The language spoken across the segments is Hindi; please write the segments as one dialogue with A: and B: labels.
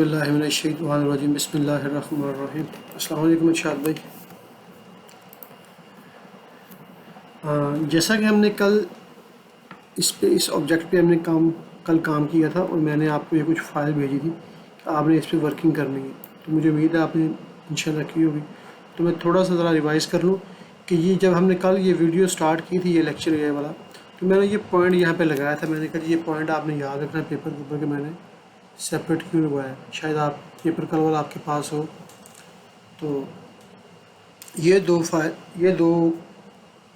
A: औज़ुबिल्लाहिमिनश्शैतानिर्रजीम बिस्मिल्लाहिर्रहमानिर्रहीम। अस्सलाम वालेकुम इरशाद भाई। जैसा कि हमने कल इस ऑब्जेक्ट पे हमने कल काम किया था और मैंने आपको ये कुछ फ़ाइल भेजी थी कि आपने इस पे वर्किंग करनी है, तो मुझे उम्मीद है आपने इंशाल्लाह की होगी। तो मैं थोड़ा सा ज़रा रिवाइज़ कर लूँ कि ये जब हमने कल ये वीडियो स्टार्ट की थी, ये लेक्चर ये वाला, तो मैंने ये पॉइंट यहाँ पे लगाया था। मैंने कहा ये पॉइंट आपने याद रखना है पेपर के ऊपर कि मैंने सेपरेट क्यों लगवाया। शायद आप पेपर कल वाला आपके पास हो। तो ये दो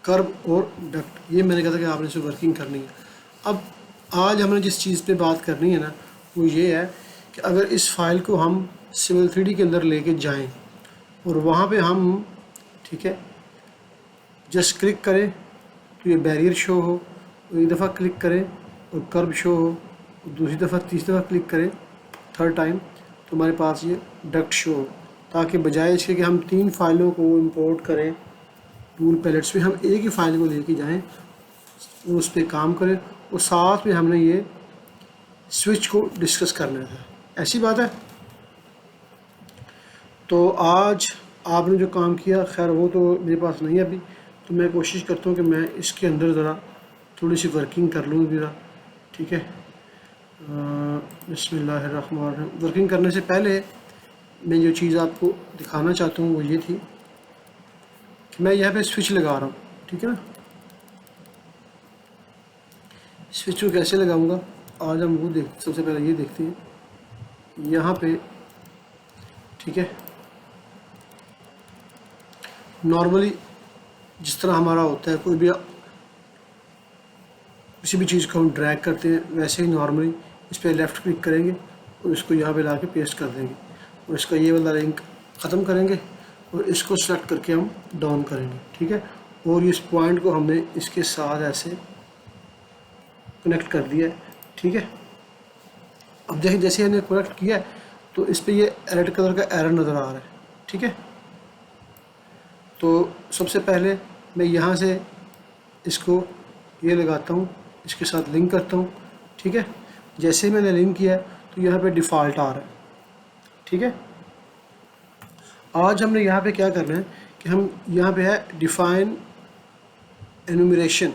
A: कर्व और डक्ट, ये मैंने कहा था कि आपने इसे वर्किंग करनी है। अब आज हमने जिस चीज़ पे बात करनी है ना, वो ये है कि अगर इस फाइल को हम सिविल 3D के अंदर लेके जाएं और वहाँ पे हम, ठीक है, जस्ट क्लिक करें तो ये बैरियर शो हो, और एक दफ़ा क्लिक करें और कर्व शो हो, और दूसरी दफ़ा तीसरी दफ़ा क्लिक करें थर्ड टाइम तो हमारे पास ये डक्ट शो हो, ताकि बजाय इसके कि हम 3 फाइलों को इंपोर्ट करें टूल पैलेट्स पे, हम एक ही फाइल को लेके जाएं और उस पर काम करें, और साथ में हमने ये स्विच को डिस्कस करना था। ऐसी बात है। तो आज आपने जो काम किया, खैर वो तो मेरे पास नहीं है अभी, तो मैं कोशिश करता हूँ कि मैं इसके अंदर ज़रा थोड़ी सी वर्किंग कर लूँ ज़रा, ठीक है। बिस्मिल्लाहिर्रहमानिर्रहीम। वर्किंग करने से पहले मैं जो चीज़ आपको दिखाना चाहता हूँ वो ये थी कि मैं यहाँ पे स्विच लगा रहा हूँ, ठीक है ना। स्विच को कैसे लगाऊंगा आज हम वो सबसे पहले ये देखते हैं यहाँ पे, ठीक है। नॉर्मली जिस तरह हमारा होता है, कोई भी किसी भी चीज़ को हम ड्रैग करते हैं, वैसे ही नॉर्मली इस पर लेफ़्ट क्लिक करेंगे और इसको यहाँ पे ला के पेस्ट कर देंगे, और इसका ये वाला लिंक ख़त्म करेंगे और इसको सेलेक्ट करके हम डाउन करेंगे, ठीक है। और इस पॉइंट को हमने इसके साथ ऐसे कनेक्ट कर दिया है, ठीक है। अब देखिए जैसे हमने कनेक्ट किया है तो इस पर ये रेड कलर का एरर नज़र आ रहा है, ठीक है। तो सबसे पहले मैं यहाँ से इसको ये लगाता हूँ, इसके साथ लिंक करता हूँ, ठीक है। जैसे मैंने लिंक किया है तो यहाँ पे डिफ़ॉल्ट आ रहा है, ठीक है। आज हमने यहाँ पे क्या करना है कि हम यहाँ पे है डिफ़ाइन एनुमरेशन,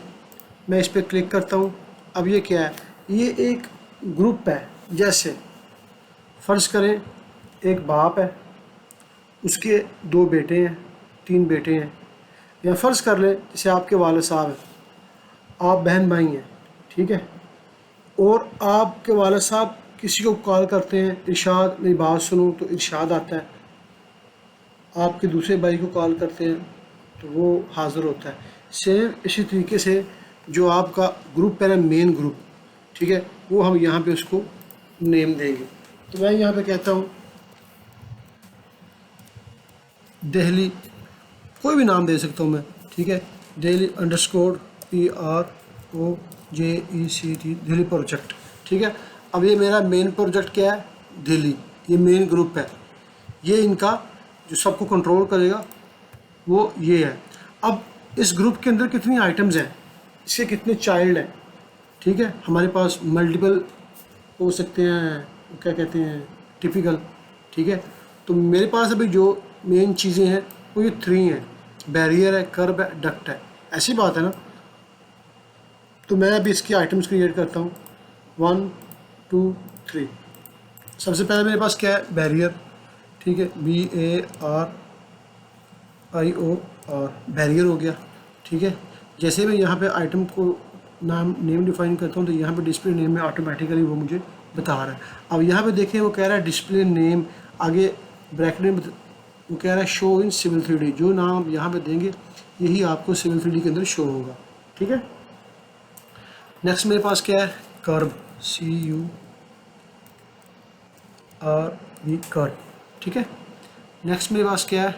A: मैं इस पर क्लिक करता हूँ। अब ये क्या है, ये एक ग्रुप है। जैसे फ़र्ज़ करें एक बाप है, उसके 2 बेटे हैं, 3 बेटे हैं, या फ़र्ज़ कर लें जैसे आपके वालिद साहब हैं, आप बहन भाई हैं, ठीक है। और आपके वालिद साहब किसी को कॉल करते हैं, इरशाद मेरी बात सुनो, तो इरशाद आता है। आपके दूसरे भाई को कॉल करते हैं तो वो हाज़िर होता है। सेम इसी तरीके से जो आपका ग्रुप है ना, मेन ग्रुप, ठीक है, वो हम यहाँ पे उसको नेम देंगे। तो मैं यहाँ पे कहता हूँ दिल्ली, कोई भी नाम दे सकता हूँ मैं, ठीक है, दिल्ली _ PROJECT, दिल्ली प्रोजेक्ट, ठीक है। अब ये मेरा मेन प्रोजेक्ट क्या है, दिल्ली, ये मेन ग्रुप है। ये इनका जो सबको कंट्रोल करेगा वो ये है। अब इस ग्रुप के अंदर कितनी आइटम्स हैं, इसके कितने चाइल्ड हैं, ठीक है। हमारे पास मल्टीपल हो सकते हैं, क्या कहते हैं, टिपिकल, ठीक है। तो मेरे पास अभी जो मेन चीज़ें हैं वो ये 3 हैं, बैरियर है, कर्व है, डक्ट है। ऐसी बात है ना। तो मैं अभी इसकी आइटम्स क्रिएट करता हूँ 1 2 3। सबसे पहले मेरे पास क्या है, बैरियर, ठीक है, BARIOR, बैरियर हो गया, ठीक है। जैसे मैं यहाँ पे आइटम को नेम डिफाइन करता हूँ तो यहाँ पे डिस्प्ले नेम में ऑटोमेटिकली वो मुझे बता रहा है। अब यहाँ पे देखें वो कह रहा है डिस्प्ले नेम, आगे ब्रैकेट में वो कह रहा है शो इन सिविल 3D। जो नाम यहाँ पे देंगे यही आपको सिविल 3D के अंदर शो होगा, ठीक है। नेक्स्ट मेरे पास क्या है, कर्व, CURV, कर्व, ठीक है। नेक्स्ट मेरे पास क्या है,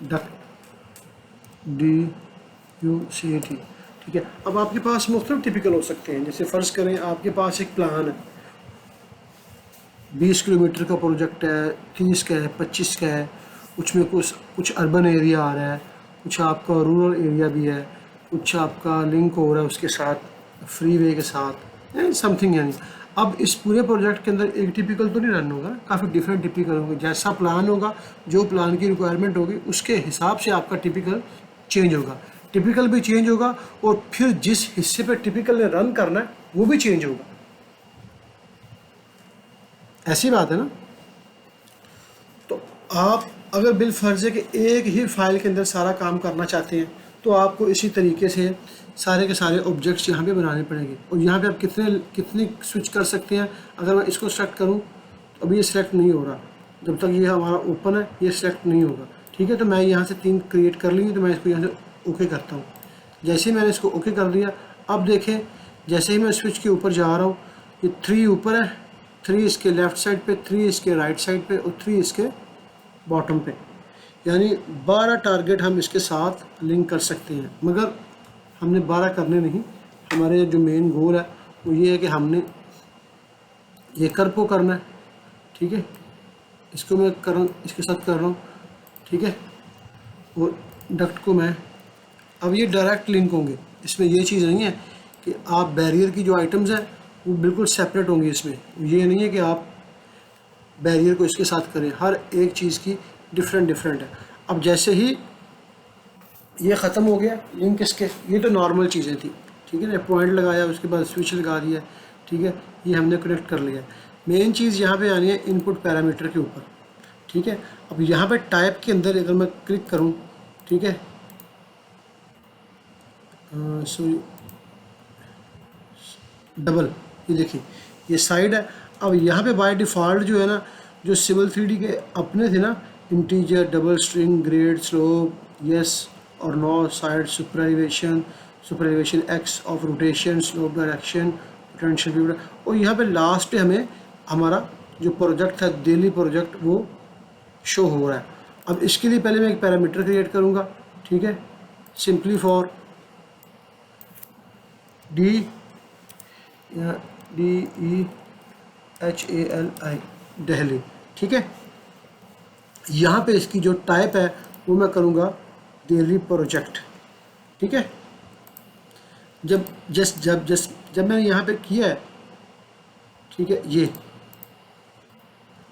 A: डक्ट, DUCT, ठीक है। अब आपके पास मुख्तलिफ टिपिकल हो सकते हैं। जैसे फ़र्ज़ करें आपके पास एक प्लान है, 20 किलोमीटर का प्रोजेक्ट है, 30 का है, 25 का है, उसमें कुछ अर्बन एरिया आ रहा है, कुछ आपका रूरल एरिया भी है, कुछ आपका लिंक हो रहा है उसके साथ, फ्री वे के साथ, समथिंग। यानी अब इस पूरे प्रोजेक्ट के अंदर एक टिपिकल तो नहीं रन होगा, काफ़ी डिफरेंट टिपिकल होंगे। जैसा प्लान होगा, जो प्लान की रिक्वायरमेंट होगी, उसके हिसाब से आपका टिपिकल चेंज होगा। टिपिकल भी चेंज होगा और फिर जिस हिस्से पे टिपिकल ने रन करना है वो भी चेंज होगा। ऐसी बात है ना। तो आप अगर बिल फर्ज है कि एक ही फाइल के अंदर सारा काम करना चाहते हैं तो आपको इसी तरीके से सारे के सारे ऑब्जेक्ट्स यहाँ पे बनाने पड़ेंगे। और यहाँ पे आप कितने स्विच कर सकते हैं। अगर मैं इसको सेलेक्ट करूँ तो अभी ये सिलेक्ट नहीं हो रहा, जब तक ये हमारा ओपन है ये सिलेक्ट नहीं होगा। ठीक है, तो मैं यहाँ से 3 क्रिएट कर ली, तो मैं इसको यहाँ से ओके करता हूँ। जैसे ही मैंने इसको ओके कर दिया, अब देखें जैसे ही मैं स्विच के ऊपर जा रहा हूँ, ये 3 ऊपर है, 3 इसके लेफ़्ट साइड पे, 3 इसके राइट साइड पे और 3 इसके बॉटम पे, यानी 12 टारगेट हम इसके साथ लिंक कर सकते हैं। मगर हमने 12 करने नहीं, हमारे जो मेन गोल है वो ये है कि हमने ये कर्व को करना है। ठीक है, इसको मैं इसके साथ कर रहा हूँ। ठीक है, और डक्ट को मैं, अब ये डायरेक्ट लिंक होंगे, इसमें ये चीज़ नहीं है कि आप बैरियर की जो आइटम्स हैं वो बिल्कुल सेपरेट होंगी। इसमें ये नहीं है कि आप बैरियर को इसके साथ करें, हर एक चीज़ की डिफरेंट है। अब जैसे ही ये ख़त्म हो गया लिंक इसके, ये तो नॉर्मल चीज़ें थी। ठीक है ना, पॉइंट लगाया, उसके बाद स्विच लगा दिया। ठीक है, ये हमने कनेक्ट कर लिया। मेन चीज़ यहाँ पे आनी है इनपुट पैरामीटर के ऊपर। ठीक है, अब यहाँ पे टाइप के अंदर अगर मैं क्लिक करूँ, ठीक है, सॉरी डबल, ये देखिए ये साइड है। अब यहाँ पे बाय डिफ़ॉल्ट जो है ना, जो सिविल 3D के अपने थे ना, integer, double string, grade, slope, yes और no, side, superelevation axis of rotation, slope direction, potential period, और यहाँ पे लास्ट पे हमें हमारा जो प्रोजेक्ट था डेली प्रोजेक्ट वो शो हो रहा है। अब इसके लिए पहले मैं एक पैरामीटर क्रिएट करूँगा। ठीक है, सिंपली फॉर DEHALI दिल्ली। ठीक है, यहाँ पे इसकी जो टाइप है वो मैं करूँगा डेली प्रोजेक्ट। ठीक है, जब मैंने यहाँ पे किया है, ठीक है, ये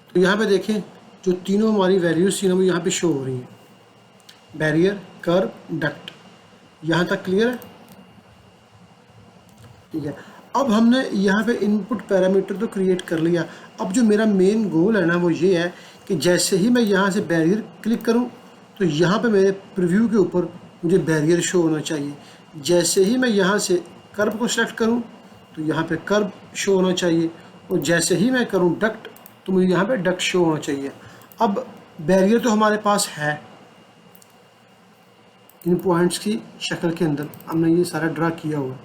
A: तो यहाँ पे देखें जो तीनों हमारी वैल्यूज थी ना वो यहाँ पे शो हो रही हैं, बैरियर, कर्व, डक्ट। यहाँ तक क्लियर है। ठीक है, अब हमने यहाँ पे इनपुट पैरामीटर तो क्रिएट कर लिया। अब जो मेरा मेन गोल है ना वो ये है कि जैसे ही मैं यहाँ से बैरियर क्लिक करूँ तो यहाँ पे मेरे प्रीव्यू के ऊपर मुझे बैरियर शो होना चाहिए। जैसे ही मैं यहाँ से कर्व को सेलेक्ट करूँ तो यहाँ पे कर्व शो होना चाहिए, और जैसे ही मैं करूँ डक्ट तो मुझे यहाँ पे डक्ट शो होना चाहिए। अब बैरियर तो हमारे पास है इन पॉइंट्स की शक्ल के अंदर, हमने ये सारा ड्रा किया हुआ है।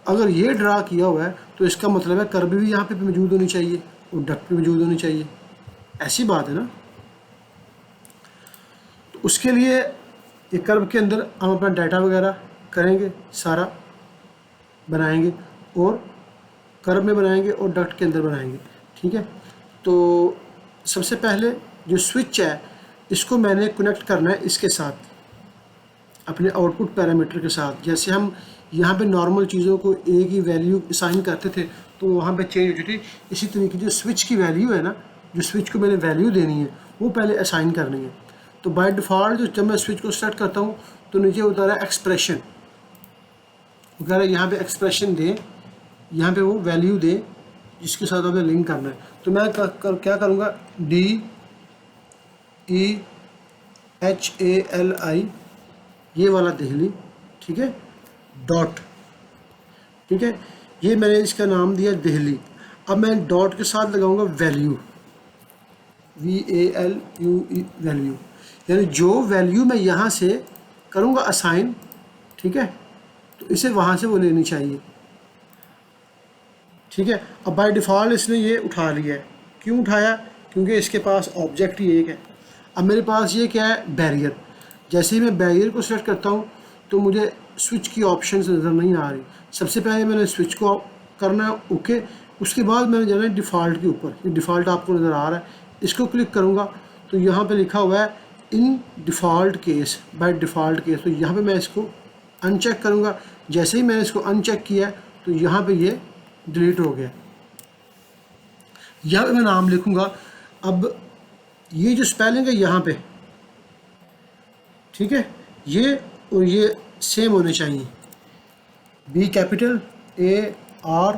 A: अगर ये ड्रा किया हुआ है तो इसका मतलब है कर्व भी यहाँ पे मौजूद होनी चाहिए और डक्ट भी मौजूद होनी चाहिए। ऐसी बात है ना। तो उसके लिए ये कर्व के अंदर हम अपना डाटा वगैरह करेंगे, सारा बनाएंगे और कर्व में बनाएंगे और डक्ट के अंदर बनाएंगे। ठीक है, तो सबसे पहले जो स्विच है इसको मैंने कनेक्ट करना है इसके साथ, अपने आउटपुट पैरामीटर के साथ। जैसे हम यहाँ पे नॉर्मल चीज़ों को एक ही वैल्यू असाइन करते थे तो वहाँ पे चेंज होती थी, इसी तरीके जो स्विच की वैल्यू है ना, जो स्विच को मैंने वैल्यू देनी है वो पहले असाइन करनी है। तो बाय डिफ़ॉल्ट जब मैं स्विच को स्टार्ट करता हूँ तो नीचे होता है एक्सप्रेशन वगैरह, यहाँ पे एक्सप्रेशन दें, यहाँ पे वो वैल्यू दें जिसके साथ हमें लिंक करना है। तो मैं क्या करूँगा, DEHALI ये वाला दिल्ली। ठीक है, डॉट। ठीक है, ये मैंने इसका नाम दिया दिल्ली। अब मैं डॉट के साथ लगाऊंगा वैल्यू, VALUE वैल्यू, यानी जो वैल्यू मैं यहाँ से करूँगा असाइन, ठीक है, तो इसे वहाँ से वो लेनी चाहिए। ठीक है, अब बाय डिफ़ॉल्ट इसने ये उठा लिया है। क्यों उठाया? क्योंकि इसके पास ऑब्जेक्ट ही एक है। अब मेरे पास ये क्या है, बैरियर। जैसे ही मैं बैरियर को सेलेक्ट करता हूँ तो मुझे स्विच की ऑप्शंस नज़र नहीं आ रही। सबसे पहले मैंने स्विच को करना है ओके, उसके बाद मैंने जाना है डिफ़ॉल्ट के ऊपर। ये डिफ़ॉल्ट आपको नज़र आ रहा है, इसको क्लिक करूँगा तो यहाँ पे लिखा हुआ है in default case, by default case. तो यहाँ पे मैं इसको अनचेक करूँगा। जैसे ही मैंने इसको अनचेक किया तो यहाँ पे ये डिलीट हो गया। यहाँ पे मैं नाम लिखूँगा। अब ये जो स्पेलिंग है यहाँ पे, ठीक है, ये और ये सेम होने चाहिए। B capital ARIOR,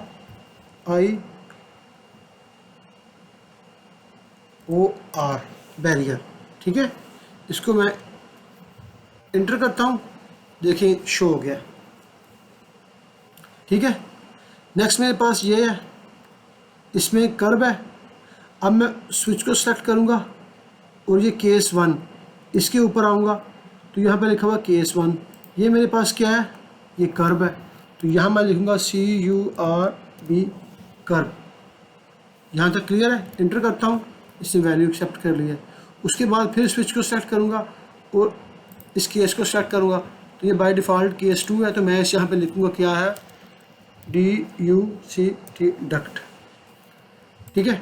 A: barrier. ठीक है, इसको मैं इंटर करता हूँ, देखिए शो हो गया। ठीक है, नेक्स्ट मेरे पास ये है, इसमें कर्व है। अब मैं स्विच को सेलेक्ट करूँगा और ये केस 1 इसके ऊपर आऊँगा, तो यहाँ पे लिखा हुआ केस 1। ये मेरे पास क्या है, ये कर्व है, तो यहाँ मैं लिखूँगा CURV कर्व। यहाँ तक क्लियर है। इंटर करता हूँ, इसने वैल्यू एक्सेप्ट कर लिया। उसके बाद फिर स्विच को सेलेक्ट करूँगा और इस केस को सेलेक्ट करूँगा, तो ये बाय डिफ़ॉल्ट केस 2 है, तो मैं इस यहाँ पे लिखूँगा क्या है, DUCT डक्ट। ठीक है,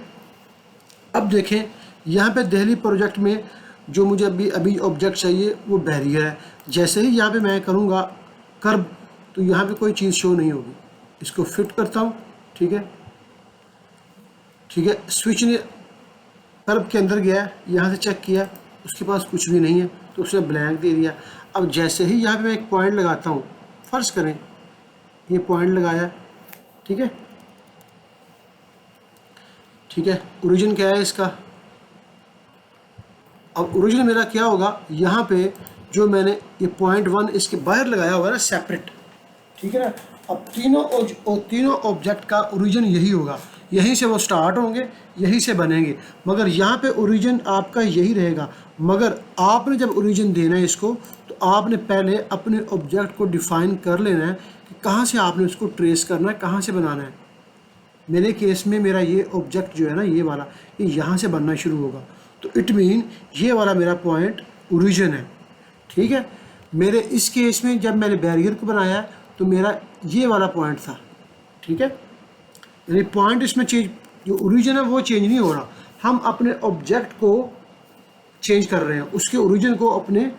A: अब देखें यहाँ पे दिल्ली प्रोजेक्ट में जो मुझे अभी ऑब्जेक्ट चाहिए वो बैरियर है। जैसे ही यहाँ पे मैं करूँगा कर्व, तो यहाँ पे कोई चीज़ शो नहीं होगी। इसको फिट करता हूँ। ठीक है, ठीक है, स्विच ने कर्व के अंदर गया, यहाँ से चेक किया, उसके पास कुछ भी नहीं है, तो उसने ब्लैंक दे दिया। अब जैसे ही यहाँ पे मैं एक पॉइंट लगाता हूँ, फर्ज करें ये पॉइंट लगाया, ठीक है, ठीक है, ओरिजिन क्या है इसका। अब ओरिजिन मेरा क्या होगा, यहाँ पे जो मैंने ये पॉइंट 1 इसके बाहर लगाया हुआ है ना सेपरेट, ठीक है ना। अब तीनों ऑब्जेक्ट का ओरिजिन यही होगा, यहीं से वो स्टार्ट होंगे, यहीं से बनेंगे, मगर यहाँ पे ओरिजिन आपका यही रहेगा। मगर आपने जब ओरिजिन देना है इसको, तो आपने पहले अपने ऑब्जेक्ट को डिफ़ाइन कर लेना है कि कहाँ से आपने उसको ट्रेस करना है, कहाँ से बनाना है। मेरे केस में मेरा ये ऑब्जेक्ट जो है ना, ये वाला, ये यहाँ से बनना शुरू होगा, तो इट मीन ये वाला मेरा पॉइंट ओरिजिन है। ठीक है, मेरे इस केस में जब मैंने बैरियर को बनाया तो मेरा ये वाला पॉइंट था। ठीक है, यानी पॉइंट इसमें चेंज, जो ओरिजिन है वो चेंज नहीं हो रहा, हम अपने ऑब्जेक्ट को चेंज कर रहे हैं, उसके ओरिजिन को अपने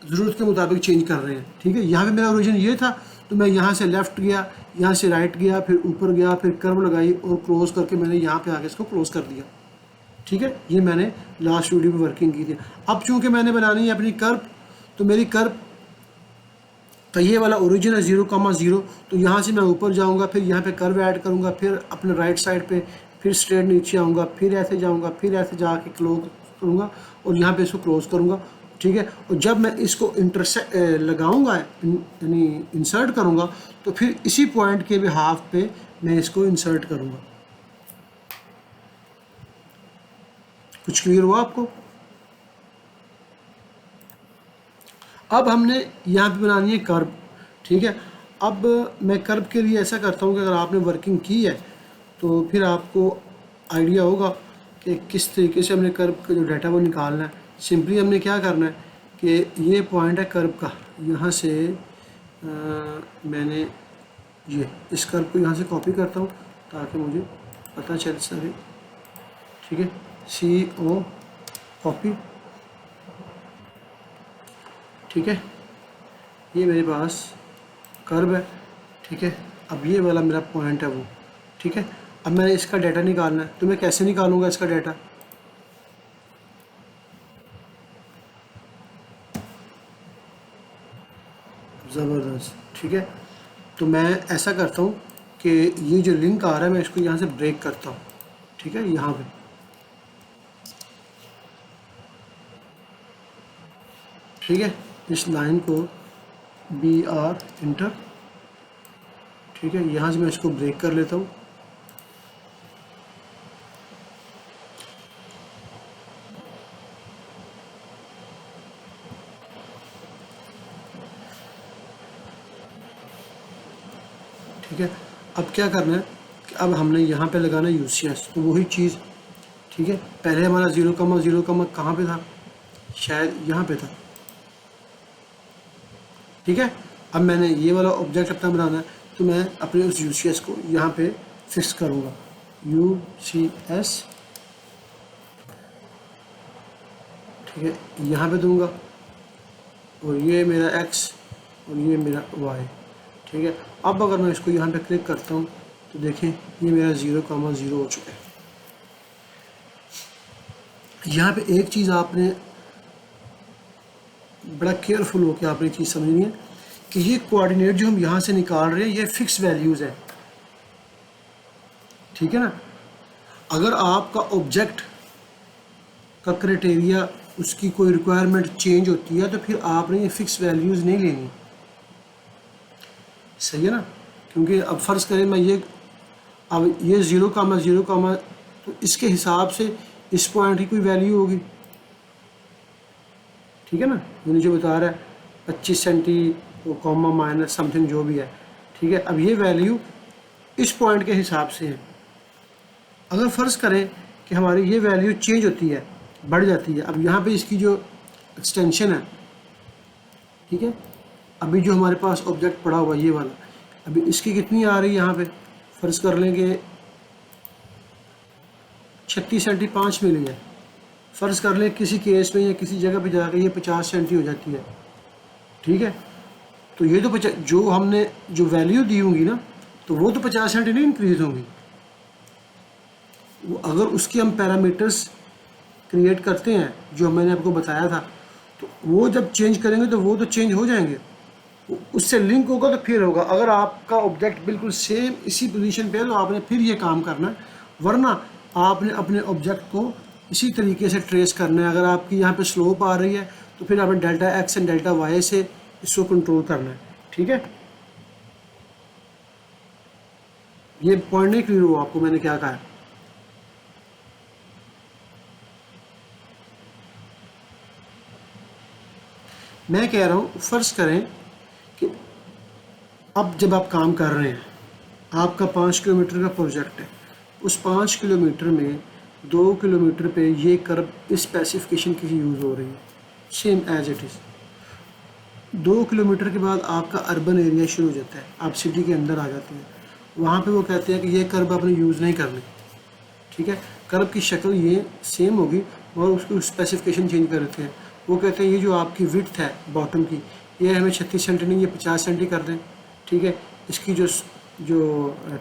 A: ज़रूरत के मुताबिक चेंज कर रहे हैं। ठीक है, यहाँ पे मेरा ओरिजिन ये था, तो मैं यहाँ से लेफ़्ट गया, यहाँ से राइट गया, फिर ऊपर गया, फिर कर्व लगाई और क्लोज करके मैंने यहाँ पे आके इसको क्लोज कर दिया। ठीक है, ये मैंने लास्ट वीडियो में वर्किंग की थी। अब चूँकि मैंने बनानी है अपनी कर्व, तो मेरी कर्व का ये वाला ओरिजिन है 0,0, तो यहाँ से मैं ऊपर जाऊँगा, फिर यहाँ पे कर्व ऐड करूँगा, फिर अपने राइट साइड पे फिर स्ट्रेट नीचे आऊँगा, फिर ऐसे जाऊँगा, फिर ऐसे जाके क्लोज करूँगा और यहाँ पे इसको क्लोज करूँगा। ठीक है, और जब मैं इसको लगाऊँगा यानी इंसर्ट करूँगा, तो फिर इसी पॉइंट के भी हाफ पे मैं इसको इंसर्ट करूँगा। कुछ क्लियर हुआ आपको? अब हमने यहाँ पे बनानी है कर्व। ठीक है, अब मैं कर्व के लिए ऐसा करता हूँ कि अगर आपने वर्किंग की है तो फिर आपको आइडिया होगा कि किस तरीके से हमने कर्व का जो डाटा वो निकालना है। सिंपली हमने क्या करना है कि ये पॉइंट है कर्व का, यहाँ से मैंने ये इस कर्व को यहाँ से कॉपी करता हूँ ताकि मुझे पता चल सके। ठीक है, CO कॉपी। ठीक है, ये मेरे पास कर्व है। ठीक है, अब ये वाला मेरा पॉइंट है वो। ठीक है, अब मैंने इसका डाटा निकालना है, तो मैं कैसे निकालूंगा इसका डाटा? ज़बरदस्त। ठीक है, तो मैं ऐसा करता हूँ कि ये जो लिंक आ रहा है मैं इसको यहाँ से ब्रेक करता हूँ। ठीक है, यहाँ पे ठीक है, इस लाइन को BR इंटर। ठीक है, यहाँ से मैं इसको ब्रेक कर लेता हूँ। ठीक है, अब क्या करना है कि अब हमने यहाँ पे लगाना है UCS, तो वही चीज़। ठीक है, पहले हमारा 0,0 कहाँ पे था, शायद यहाँ पे था। ठीक है, अब मैंने ये वाला ऑब्जेक्ट अपना बनाना है, तो मैं अपने उस UCS को यहाँ पे फिक्स करूँगा, UCS। ठीक है, यहाँ पे दूंगा और ये मेरा X और ये मेरा Y। ठीक है, अब अगर मैं इसको यहाँ पे क्लिक करता हूँ तो देखें ये मेरा 0,0 हो चुका है। यहाँ पे एक चीज़ आपने बड़ा केयरफुल होकर आपने चीज़ समझनी है कि ये कोऑर्डिनेट जो हम यहाँ से निकाल रहे हैं ये फिक्स वैल्यूज़ है, ठीक है ना। अगर आपका ऑब्जेक्ट का क्राइटेरिया, उसकी कोई रिक्वायरमेंट चेंज होती है तो फिर आपने ये फिक्स वैल्यूज़ नहीं लेनी, सही है ना। क्योंकि अब फ़र्ज़ करें मैं ये, अब ये 0, तो इसके हिसाब से इस पॉइंट की कोई वैल्यू होगी, ठीक है ना। मैंने जो बता रहा है 25 सेंटी कॉमा माइनस समथिंग जो भी है, ठीक है। अब ये वैल्यू इस पॉइंट के हिसाब से है। अगर फ़र्ज़ करें कि हमारी ये वैल्यू चेंज होती है, बढ़ जाती है, अब यहाँ पे इसकी जो एक्सटेंशन है, ठीक है, अभी जो हमारे पास ऑब्जेक्ट पड़ा हुआ ये वाला, अभी इसकी कितनी आ रही है, यहाँ पे फ़र्ज़ कर लेंगे 36 सेंटी 5 मिली है। फ़र्ज़ कर लें किसी केस में या किसी जगह पे जाकर ये 50 सेंटी हो जाती है, ठीक है। तो ये तो जो हमने जो वैल्यू दी होंगी ना, तो वो तो 50 सेंटी नहीं इंक्रीज़ होंगी। वो अगर उसकी हम पैरामीटर्स क्रिएट करते हैं जो मैंने आपको बताया था, तो वो जब चेंज करेंगे तो वो तो चेंज हो जाएंगे, उससे लिंक होगा तो फिर होगा। अगर आपका ऑब्जेक्ट बिल्कुल सेम इसी पोजीशन पे है तो आपने फिर ये काम करना है, वरना आपने अपने ऑब्जेक्ट को इसी तरीके से ट्रेस करना है। अगर आपकी यहाँ पे स्लोप आ रही है तो फिर आपने delta X and delta Y से इसको कंट्रोल करना है, ठीक है। ये पॉइंट नहीं क्लियर हुआ आपको मैंने क्या कहा है? मैं कह रहा हूँ फ़र्ज़ करें कि अब जब आप काम कर रहे हैं, आपका 5 किलोमीटर का प्रोजेक्ट है, उस 5 किलोमीटर में 2 किलोमीटर पे ये कर्व इस स्पेसिफिकेशन की यूज़ हो रही है, same as it is. 2 kilometre के बाद आपका अर्बन एरिया शुरू हो जाता है, आप सिटी के अंदर आ जाते हैं, वहाँ पे वो कहते हैं कि ये कर्व आपने यूज़ नहीं करनी, ठीक है। कर्व की शक्ल ये सेम होगी और उसकी स्पेसिफिकेशन चेंज कर देते हैं। वो कहते हैं ये जो आपकी विड्थ है बॉटम की, ये हमें 36 सेंटी नहीं, ये 50 सेंटी कर दें, ठीक है। इसकी जो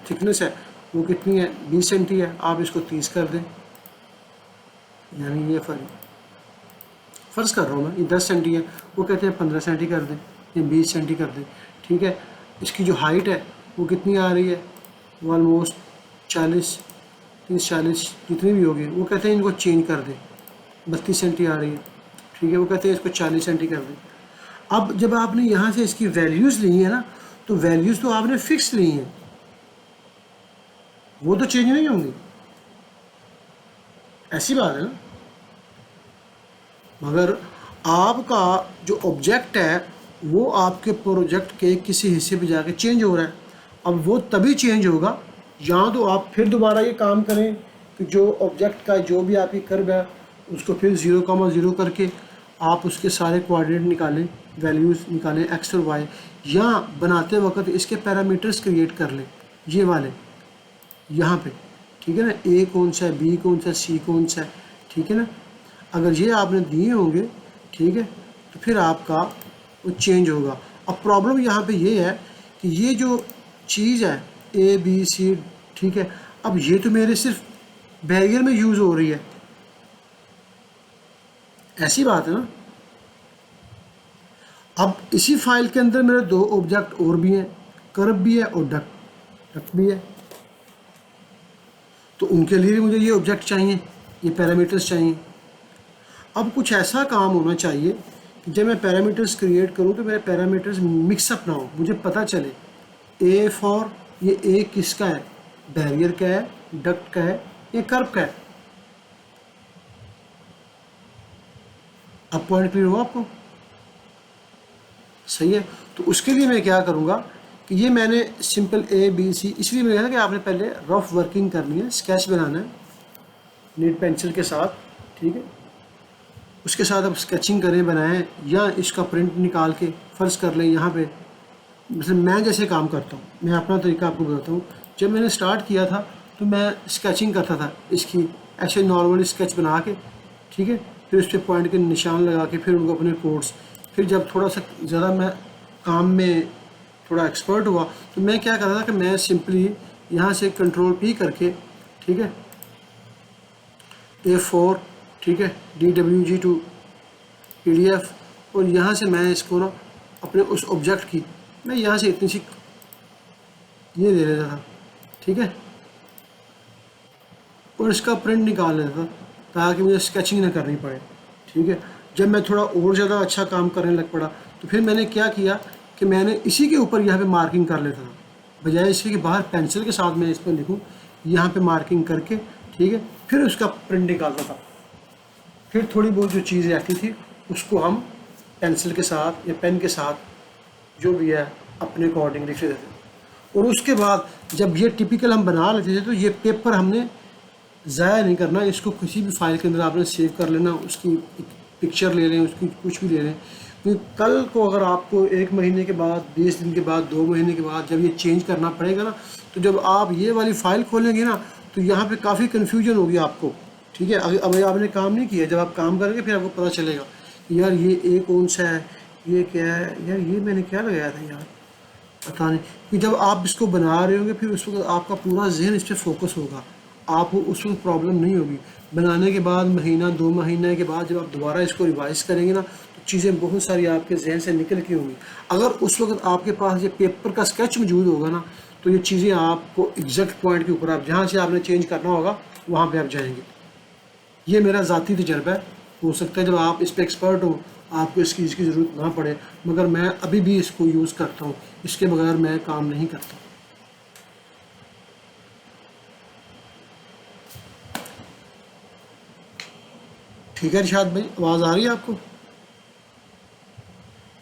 A: थिकनेस है वो कितनी है, 20 सेंटी है, आप इसको 30 कर दें, यानी ये फ़र्ज़ कर रहा हूँ मैं, ये 10 सेंटी है, वो कहते हैं 15 सेंटी कर दें या 20 सेंटी कर दें, ठीक है। इसकी जो हाइट है वो कितनी आ रही है, वो ऑलमोस्ट 40, 30-40 जितनी भी होगी, वो कहते हैं इनको चेंज कर दें, 32 सेंटी आ रही है, ठीक है। वो कहते हैं इसको 40 सेंटी कर दें। अब जब आपने यहाँ से इसकी वैल्यूज़ ली है ना, तो वैल्यूज़ तो आपने फिक्स ली हैं, वो तो चेंज नहीं होंगी, ऐसी बात है ना। मगर आपका जो ऑब्जेक्ट है वो आपके प्रोजेक्ट के किसी हिस्से पे जाके चेंज हो रहा है। अब वो तभी चेंज होगा या तो आप फिर दोबारा ये काम करें कि जो ऑब्जेक्ट का जो भी आपकी कर्व है उसको फिर 0,0 करके आप उसके सारे कोऑर्डिनेट निकालें, वैल्यूज़ निकालें एक्स और वाई, या बनाते वक्त इसके पैरामीटर्स क्रिएट कर लें ये वाले यहाँ पे, ठीक है ना। ए कौन सा है, बी कौन सा है, सी कौन सा है, ठीक है ना। अगर ये आपने दिए होंगे, ठीक है, तो फिर आपका वो चेंज होगा। अब प्रॉब्लम यहाँ पे ये है कि ये जो चीज़ है ए बी सी, ठीक है, अब ये तो मेरे सिर्फ बैरियर में यूज़ हो रही है, ऐसी बात है ना। अब इसी फाइल के अंदर मेरे 2 ऑब्जेक्ट और भी हैं, कर्व भी है और डक्ट भी है, तो उनके लिए भी मुझे ये ऑब्जेक्ट चाहिए, ये पैरामीटर्स चाहिए। अब कुछ ऐसा काम होना चाहिए कि जब मैं पैरामीटर्स क्रिएट करूं तो मेरे पैरामीटर्स मिक्सअप ना हो, मुझे पता चले ए फॉर ये ए किसका है, बैरियर का है, डक्ट का है, ये कर्व का है। अब पॉइंट क्लियर हुआ आपको? सही है। तो उसके लिए मैं क्या करूँगा कि ये मैंने सिंपल ए बी सी, इसलिए मैंने कहा कि आपने पहले रफ वर्किंग करनी है, स्केच बनाना है नीट पेंसिल के साथ, ठीक है। उसके साथ आप स्केचिंग करें, बनाएं, या इसका प्रिंट निकाल के फ़र्ज़ कर लें यहाँ पे। मतलब मैं जैसे काम करता हूँ, मैं अपना तरीका आपको बताता हूँ। जब मैंने स्टार्ट किया था तो मैं स्केचिंग करता था इसकी, ऐसे नॉर्मली स्केच बना के, ठीक है, फिर उस पर पॉइंट के निशान लगा के फिर उनको अपने कोड्स, फिर जब थोड़ा सा ज़्यादा मैं काम में थोड़ा एक्सपर्ट हुआ तो मैं क्या करता था कि मैं सिंपली यहाँ से कंट्रोल P करके, ठीक है, A4 ठीक है, DWG टू PDF, और यहाँ से मैं इसको ना अपने उस ऑब्जेक्ट की मैं यहाँ से इतनी सी ये दे देता था, ठीक है, और इसका प्रिंट निकाल लेता था ताकि मुझे स्केचिंग ना करनी पड़े, ठीक है। जब मैं थोड़ा और ज़्यादा अच्छा काम करने लग पड़ा तो फिर मैंने क्या किया कि मैंने इसी के ऊपर यहाँ पे मार्किंग कर लेता था, बजाय इसके कि बाहर पेंसिल के साथ मैं इस पर लिखूँ, यहाँ पे मार्किंग करके, ठीक है, फिर उसका प्रिंट निकालता था। फिर थोड़ी बहुत जो चीज़ें आती थी उसको हम पेंसिल के साथ या पेन के साथ जो भी है अपने अकॉर्डिंग लिख लेते थे। और उसके बाद जब ये टिपिकल हम बना लेते थे तो ये पेपर हमने ज़ाया नहीं करना, इसको किसी भी फाइल के अंदर आपने सेव कर लेना, उसकी पिक्चर ले लें, उसकी कुछ भी ले लें, क्योंकि कल को अगर आपको 1 महीने के बाद, 20 दिन के बाद, 2 महीने के बाद जब ये चेंज करना पड़ेगा ना, तो जब आप ये वाली फ़ाइल खोलेंगे ना तो यहाँ पे काफ़ी कन्फ्यूजन होगी आपको, ठीक है। अभी आपने काम नहीं किया, जब आप काम करेंगे फिर आपको पता चलेगा कि यार ये कौन सा है, ये क्या है, यार ये मैंने क्या लगाया था यार, पता नहीं। कि जब आप इसको बना रहे होंगे फिर उस वक्त आपका पूरा जहन इस पर फोकस होगा, आपको उस वक्त प्रॉब्लम नहीं होगी। बनाने के बाद महीना 2 महीने के बाद जब आप दोबारा इसको रिवाइज करेंगे ना तो चीज़ें बहुत सारी आपके जहन से निकल की होंगी। अगर उस वक्त आपके पास ये पेपर का स्केच मौजूद होगा ना तो ये चीज़ें आपको एग्जैक्ट पॉइंट के ऊपर, आप जहाँ से आपने चेंज करना होगा वहाँ पर आप जाएंगे। ये मेरा ज़ाती तजर्बा है, हो सकता है जब आप इस पर एक्सपर्ट हो आपको इस चीज़ की ज़रूरत ना पड़े, मगर मैं अभी भी इसको यूज़ करता हूँ, इसके बगैर मैं काम नहीं करता। ठीक है इरशाद भाई, आवाज़ आ रही है आपको?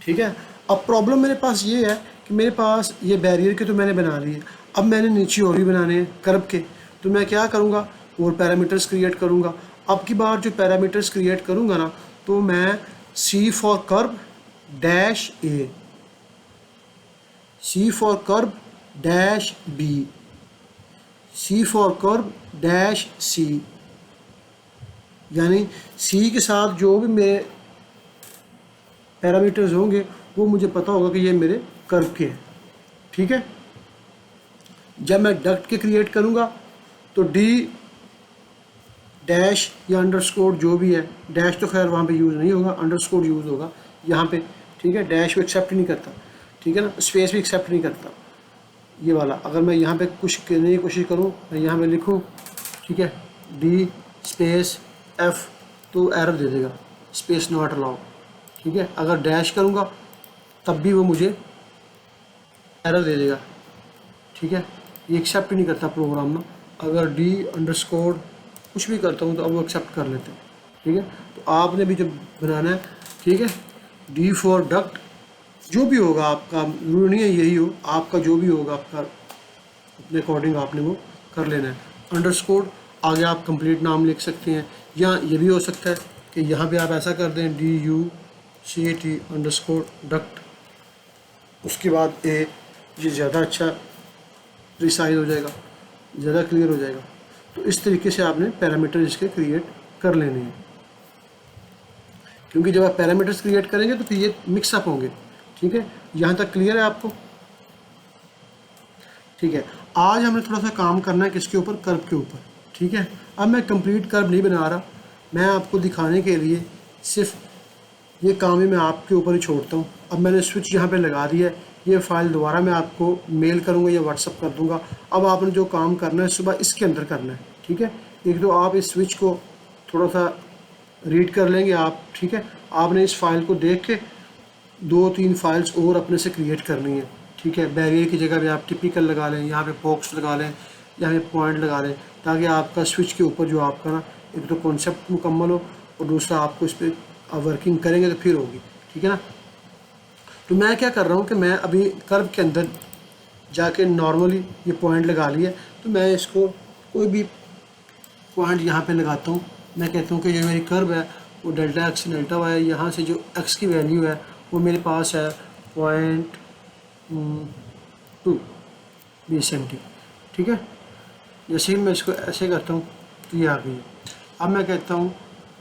A: ठीक है। अब प्रॉब्लम मेरे पास ये है कि मेरे पास ये बैरियर के तो मैंने बना लिए, अब मैंने नीचे और भी बनाने हैं कर्व के, तो मैं क्या करूँगा, और पैरामीटर्स क्रिएट करूँगा। अब की बार जो पैरामीटर्स क्रिएट करूँगा ना तो मैं C for curve dash A, C for curve dash B, C for curve dash C, यानी C के साथ जो भी मेरे पैरामीटर्स होंगे वो मुझे पता होगा कि ये मेरे कर्व के हैं, ठीक है। जब मैं डक्ट के क्रिएट करूँगा तो D डैश या अंडरस्कोर जो भी है, डैश तो खैर वहाँ पे यूज़ नहीं होगा, अंडरस्कोर यूज़ होगा यहाँ पे, ठीक है। डैश को एक्सेप्ट नहीं करता, ठीक है ना, स्पेस भी एक्सेप्ट नहीं करता ये वाला। अगर मैं यहाँ पे कुछ करने की कोशिश करूँ, मैं यहाँ पे लिखूँ, ठीक है, D स्पेस F तो एरर दे देगा, स्पेस नॉट अलाउ, ठीक है। अगर डैश करूँगा तब भी वो मुझे एरर दे देगा, ठीक है। ये एक्सेप्ट नहीं करता प्रोग्राम ना। अगर D अंडरस्कोर कुछ भी करता हूँ तो अब वो एक्सेप्ट कर लेते हैं, ठीक है। तो आपने भी जब बनाना है, ठीक है, D फॉर डक्ट जो भी होगा आपका, जरूरी नहीं है यही हो, आपका जो भी होगा आपका अपने अकॉर्डिंग आपने वो कर लेना है। अंडरस्कोर आगे आप कंप्लीट नाम लिख सकते हैं, या ये भी हो सकता है कि यहाँ पे आप ऐसा कर दें DUCT अंडरस्कोर डक्ट, उसके बाद A, ये ज़्यादा अच्छा प्रिसाइज हो जाएगा, ज़्यादा क्लियर हो जाएगा। तो इस तरीके से आपने पैरामीटर इसके क्रिएट कर लेने हैं, क्योंकि जब आप पैरामीटर्स क्रिएट करेंगे तो फिर ये मिक्सअप होंगे, ठीक है। यहाँ तक क्लियर है आपको? ठीक है। आज हमें थोड़ा सा काम करना है किसके ऊपर, कर्व के ऊपर, ठीक है। अब मैं कंप्लीट कर्व नहीं बना रहा, मैं आपको दिखाने के लिए सिर्फ ये काम ही मैं आपके ऊपर ही छोड़ता हूँ। अब मैंने स्विच यहाँ पे लगा दिया है, ये फ़ाइल दोबारा मैं आपको मेल करूँगा या व्हाट्सअप कर दूँगा। अब आपने जो काम करना है सुबह इसके अंदर करना है, ठीक है। एक तो आप इस स्विच को थोड़ा सा रीड कर लेंगे आप, ठीक है। आपने इस फाइल को देख के 2-3 फाइल्स और अपने से क्रिएट करनी है, ठीक है। बैरियर की जगह पे आप टिपिकल लगा लें, यहाँ पे बॉक्स लगा लें, यहाँ पे पॉइंट लगा लें, ताकि आपका स्विच के ऊपर जो आपका ना एक तो कॉन्सेप्ट मुकम्मल हो और दूसरा आपको इस पर वर्किंग करेंगे तो फिर होगी, ठीक है ना। तो मैं क्या कर रहा हूँ कि मैं अभी कर्व के अंदर जाके नॉर्मली ये पॉइंट लगा लिया, तो मैं इसको कोई भी पॉइंट यहाँ पे लगाता हूँ। मैं कहता हूँ कि जो मेरी कर्व है वो डेल्टा एक्स डेल्टा वाई है, यहाँ से जो एक्स की वैल्यू है वो मेरे पास है 0.2 20 ठीक है। जैसे ही मैं इसको ऐसे करता हूँ तो ये आ गई है। अब मैं कहता हूँ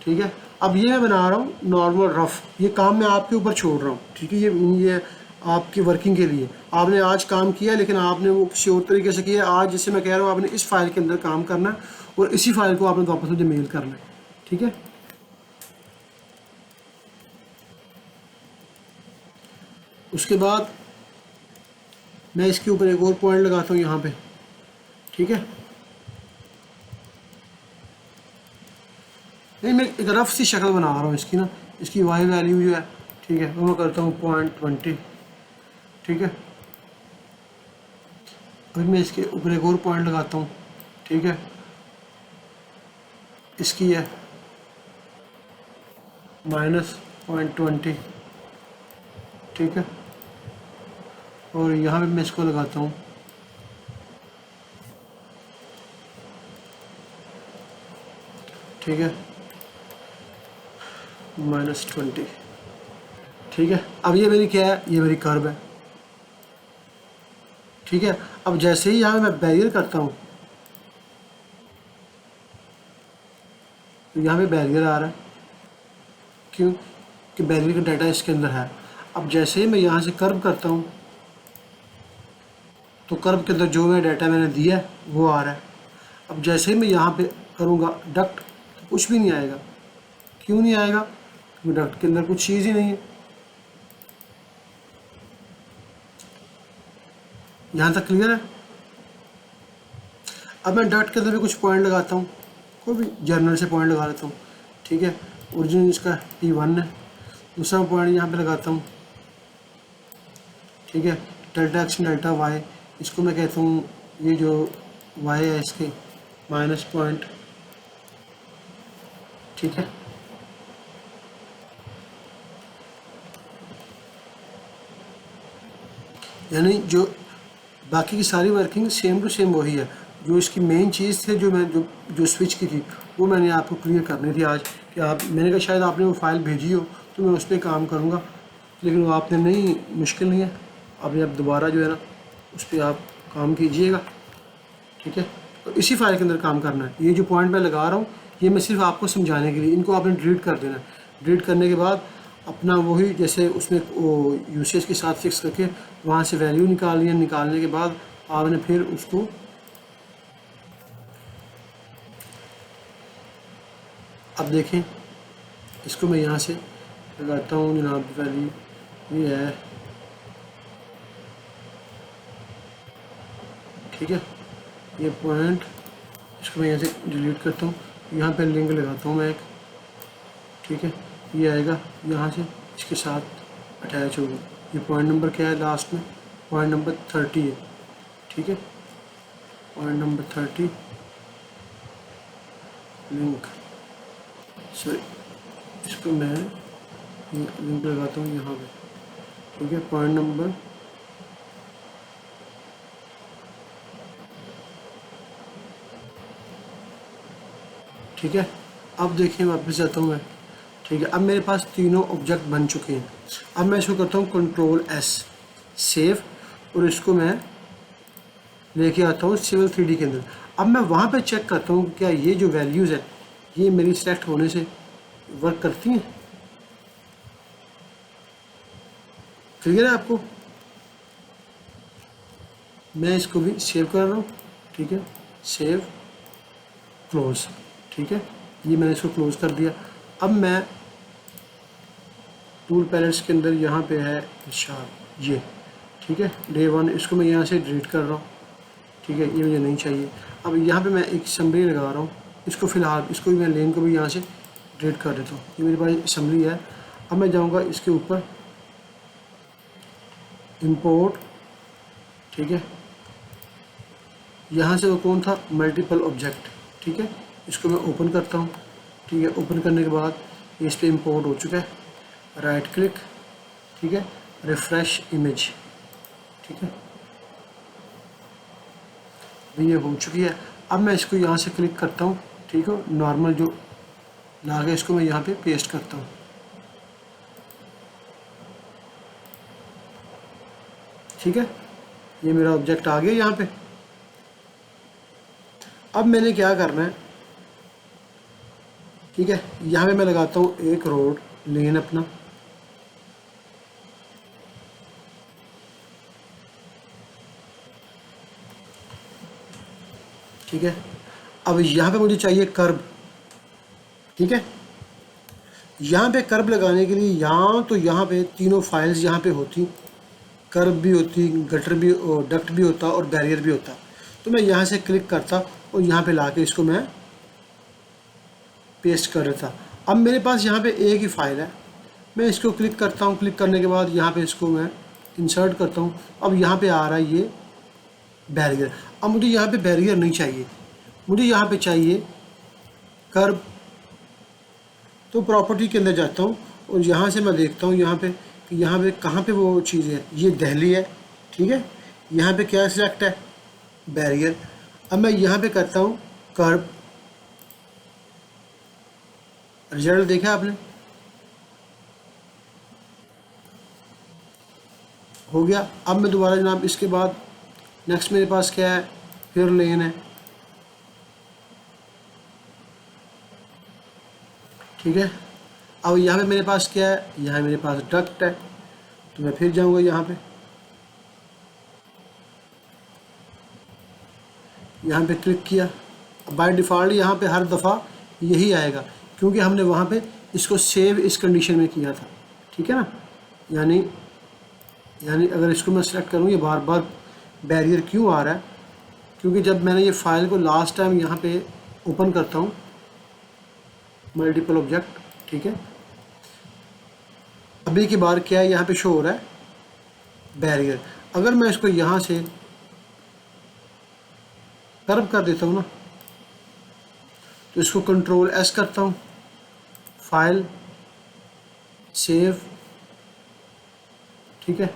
A: ठीक है, अब ये मैं बना रहा हूँ नॉर्मल रफ़, ये काम मैं आपके ऊपर छोड़ रहा हूँ, ठीक है। ये आपकी वर्किंग के लिए आपने आज काम किया, लेकिन आपने वो किसी और तरीके से किया। आज जैसे मैं कह रहा हूँ आपने इस फाइल के अंदर काम करना है और इसी फाइल को आपने वापस मुझे मेल करना है, ठीक है। उसके बाद मैं इसके ऊपर एक और पॉइंट लगाता हूँ यहाँ पे, ठीक है। नहीं, मैं एक रफ सी शक्ल बना रहा हूँ इसकी ना, इसकी वाई वैल्यू जो है, ठीक है, वो मैं करता हूँ 0.20, ठीक है। फिर मैं इसके ऊपर एक और पॉइंट लगाता हूँ, ठीक है, इसकी है -0.20, ठीक है। और यहाँ पे मैं इसको लगाता हूँ ठीक है -20, ठीक है। अब ये मेरी क्या है, ये मेरी कर्व है, ठीक है। अब जैसे ही यहाँ मैं बैरियर करता हूँ तो यहाँ पे बैरियर आ रहा है, क्यों कि बैरियर का डाटा इसके अंदर है। अब जैसे ही मैं यहाँ से कर्व करता हूँ तो कर्व के अंदर जो मैं डाटा मैंने दिया है वो आ रहा है। अब जैसे ही मैं यहाँ पे करूँगा डक्ट तो कुछ भी नहीं आएगा। क्यों नहीं आएगा? क्योंकि डक्ट के अंदर कुछ चीज़ ही नहीं है। यहाँ तक क्लियर है? अब मैं डक्ट के अंदर भी कुछ पॉइंट लगाता हूँ, कोई भी जर्नल से पॉइंट लगा लेता हूँ, ठीक है। ओरिजिन इसका P1 है। दूसरा पॉइंट यहाँ पे लगाता हूँ, ठीक है। डेल्टा एक्स डेल्टा वाई, इसको मैं कहता हूँ, ये जो वाई है इसके माइनस पॉइंट, ठीक है। यानी जो बाकी की सारी वर्किंग सेम टू सेम वही है। जो इसकी मेन चीज़ थी, जो मैं जो स्विच की थी, वो मैंने आपको क्लियर करनी थी आज कि मैंने कहा शायद आपने वो फाइल भेजी हो तो मैं उस पर काम करूँगा, लेकिन वो आपने नहीं, मुश्किल नहीं है। आपने अब दोबारा जो है ना उस पर आप काम कीजिएगा, ठीक है। तो इसी फाइल के अंदर काम करना है। ये जो पॉइंट मैं लगा रहा हूँ ये मैं सिर्फ आपको समझाने के लिए, इनको आपने डिलीट कर देना है। डिलीट करने के बाद अपना वही जैसे उसमें वो यूसेज के साथ फिक्स करके वहाँ से वैल्यू निकाल लिया। निकालने के बाद आपने फिर उसको अब देखें, इसको मैं यहाँ से लगाता हूँ जनाब, वैल्यू ये है, ठीक है। ये पॉइंट, इसको मैं यहाँ से डिलीट करता हूँ, यहाँ पे लिंक लगाता हूँ मैं एक, ठीक है। ये आएगा यहाँ से इसके साथ अटैच होगा। ये पॉइंट नंबर क्या है लास्ट में? पॉइंट नंबर 30 है, ठीक है। पॉइंट नंबर 30 लिंक, सॉरी, इसको मैं लिंक लगाता हूँ यहाँ पे, ठीक है। पॉइंट नंबर ठीक है। अब देखिए वापस जाता हूँ मैं, ठीक है। अब मेरे पास तीनों ऑब्जेक्ट बन चुके हैं। अब मैं इसको करता हूँ Ctrl+S सेव, और इसको मैं लेके आता हूँ Civil 3D के अंदर। अब मैं वहाँ पे चेक करता हूँ क्या ये जो वैल्यूज़ है ये मेरी सेलेक्ट होने से वर्क करती हैं। क्लियर है आपको? मैं इसको भी सेव कर रहा हूँ, ठीक है। सेव, क्लोज, ठीक है। ये मैंने इसको क्लोज कर दिया। अब मैं टूल पैलेट्स के अंदर यहाँ पे है शार्प, ये, ठीक है, डे 1, इसको मैं यहाँ से डिलीट कर रहा हूँ, ठीक है। ये मुझे नहीं चाहिए। अब यहाँ पे मैं एक असम्बली लगा रहा हूँ, इसको फ़िलहाल इसको भी मैं लेन को भी यहाँ से डिलीट कर देता हूँ। ये मेरे पास असम्बली है। अब मैं जाऊँगा इसके ऊपर इंपोर्ट, ठीक है। यहाँ से वो कौन था? मल्टीपल ऑब्जेक्ट, ठीक है। इसको मैं ओपन करता हूँ, ठीक है। ओपन करने के बाद इस पर इंपोर्ट हो चुका है। राइट क्लिक, ठीक है, रिफ्रेश इमेज, ठीक है, ये हो चुकी है। अब मैं इसको यहाँ से क्लिक करता हूँ, ठीक है। नॉर्मल जो लाके इसको मैं यहाँ पे पेस्ट करता हूँ, ठीक है। ये मेरा ऑब्जेक्ट आ गया यहाँ पे। अब मैंने क्या करना है, ठीक है, यहाँ पे मैं लगाता हूँ एक रोड लेन अपना, ठीक है। अब यहाँ पे मुझे चाहिए कर्व, ठीक है। यहाँ पे कर्व लगाने के लिए यहाँ तो यहाँ पे तीनों फाइल्स यहाँ पे होती, कर्व भी होती, गटर भी, डक्ट भी होता और बैरियर भी होता। तो मैं यहाँ से क्लिक करता और यहाँ पे लाके इसको मैं पेस्ट कर देता। अब मेरे पास यहाँ पे एक ही फाइल है, मैं इसको क्लिक करता हूँ, क्लिक करने के बाद यहाँ पे इसको मैं इंसर्ट करता हूँ। अब यहाँ पे आ रहा है ये बैरियर। अब मुझे यहाँ पे बैरियर नहीं चाहिए, मुझे यहाँ पे चाहिए कर्व। तो प्रॉपर्टी के अंदर जाता हूँ और यहाँ से मैं देखता हूँ यहाँ पे कि यहाँ पे कहाँ पे वो चीज़ है, ये दहली है, ठीक है। यहाँ पे क्या सिलेक्ट है, बैरियर। अब मैं यहाँ पे करता हूँ कर्व, रिजल्ट देखा आपने, हो गया। अब मैं दोबारा जनाब इसके बाद नेक्स्ट मेरे पास क्या है, फिर लेन है, ठीक है। अब यहाँ पे मेरे पास क्या है, यहाँ मेरे पास डक्ट है, तो मैं फिर जाऊँगा यहाँ पे क्लिक किया। बाय डिफ़ॉल्ट यहाँ पे हर दफ़ा यही आएगा क्योंकि हमने वहाँ पे इसको सेव इस कंडीशन में किया था, ठीक है ना। यानी अगर इसको मैं सेलेक्ट करूँ, ये बार बार बैरियर क्यों आ रहा है, क्योंकि जब मैंने ये फ़ाइल को लास्ट टाइम यहाँ पे ओपन करता हूँ मल्टीपल ऑब्जेक्ट, ठीक है, अभी की बार क्या है, यहाँ पे शो हो रहा है बैरियर। अगर मैं इसको यहाँ से कर्व कर देता हूँ ना, तो इसको कंट्रोल एस करता हूँ, फाइल सेव, ठीक है,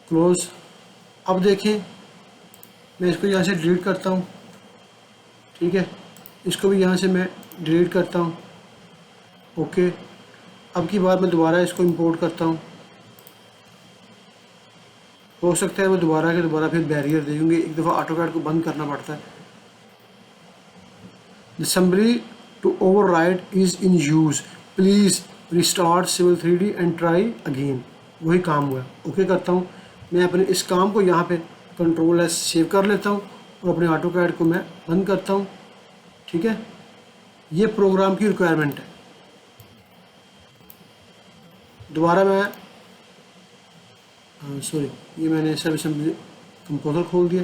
A: क्लोज। अब देखें मैं इसको यहाँ से डिलीट करता हूँ, ठीक है, इसको भी यहाँ से मैं डिलीट करता हूँ, ओके। अब की बार मैं दोबारा इसको इंपोर्ट करता हूँ, हो सकता है वो दोबारा के दोबारा फिर बैरियर दे, क्योंकि एक दफ़ा ऑटोकैड को बंद करना पड़ता है। Assembly to override is in use, please restart Civil 3D and try again. वही काम हुआ, ओके करता हूँ। मैं अपने इस काम को यहाँ पे कंट्रोल एस सेव कर लेता हूँ और अपने ऑटोकैड को मैं बंद करता हूँ, ठीक है। ये प्रोग्राम की रिक्वायरमेंट है। दोबारा मैं सॉरी, ये मैंने सब असेंबली कंपोजर खोल दिया,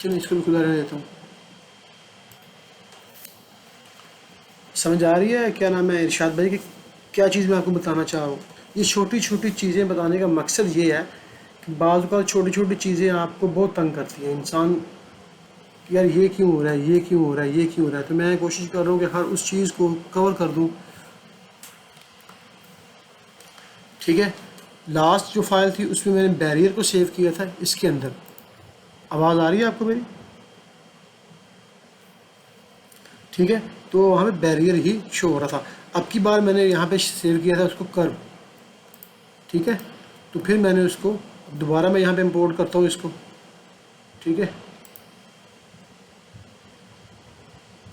A: चलिए इसको भी खुला रहने देता हूँ। समझ आ रही है क्या नाम है इरशाद भाई कि क्या चीज़ मैं आपको बताना चाह रहा हूँ। ये छोटी छोटी चीज़ें बताने का मकसद ये है कि बाज़ का छोटी छोटी चीज़ें आपको बहुत तंग करती हैं इंसान, यार ये क्यों हो रहा है, ये क्यों हो रहा है, ये क्यों हो रहा है। तो मैं कोशिश कर रहा हूँ कि हर उस चीज़ को कवर कर दूँ, ठीक है। लास्ट जो फाइल थी उसमें मैंने बैरियर को सेव किया था, इसके अंदर आवाज़ आ रही है आपको मेरी, ठीक है। तो वहाँ पे बैरियर ही शो हो रहा था। अब की बार मैंने यहाँ पे सेव किया था उसको कर्व, ठीक है। तो फिर मैंने उसको दोबारा मैं यहाँ पे इंपोर्ट करता हूँ इसको, ठीक है,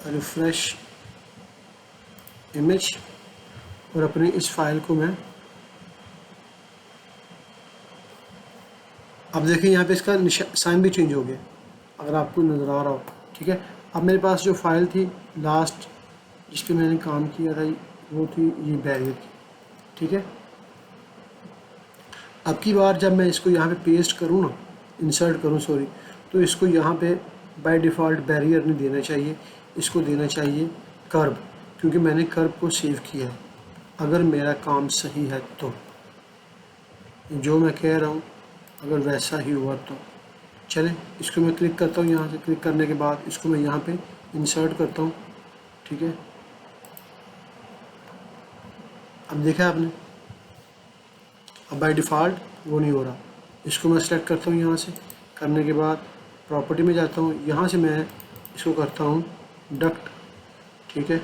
A: रिफ्रेश इमेज, और अपनी इस फाइल को मैं, अब देखिए यहाँ पे इसका साइन भी चेंज हो गया, अगर आपको नज़र आ रहा हो, ठीक है। अब मेरे पास जो फाइल थी लास्ट जिस पे मैंने काम किया था वो थी ये बैरियर की, ठीक है। अब की बार जब मैं इसको यहाँ पे पेस्ट करूँ ना, इंसर्ट करूँ सॉरी, तो इसको यहाँ पे बाय डिफ़ॉल्ट बैरियर नहीं देना चाहिए, इसको देना चाहिए कर्व, क्योंकि मैंने कर्व को सेव किया है। अगर मेरा काम सही है तो जो मैं कह रहा हूँ अगर वैसा ही हुआ तो चले। इसको मैं क्लिक करता हूँ, यहाँ से क्लिक करने के बाद इसको मैं यहाँ पे इंसर्ट करता हूँ, ठीक है। अब देखा आपने, अब बाय डिफ़ॉल्ट वो नहीं हो रहा। इसको मैं सेलेक्ट करता हूँ, यहाँ से करने के बाद प्रॉपर्टी में जाता हूँ, यहाँ से मैं इसको करता हूँ डक्ट, ठीक है।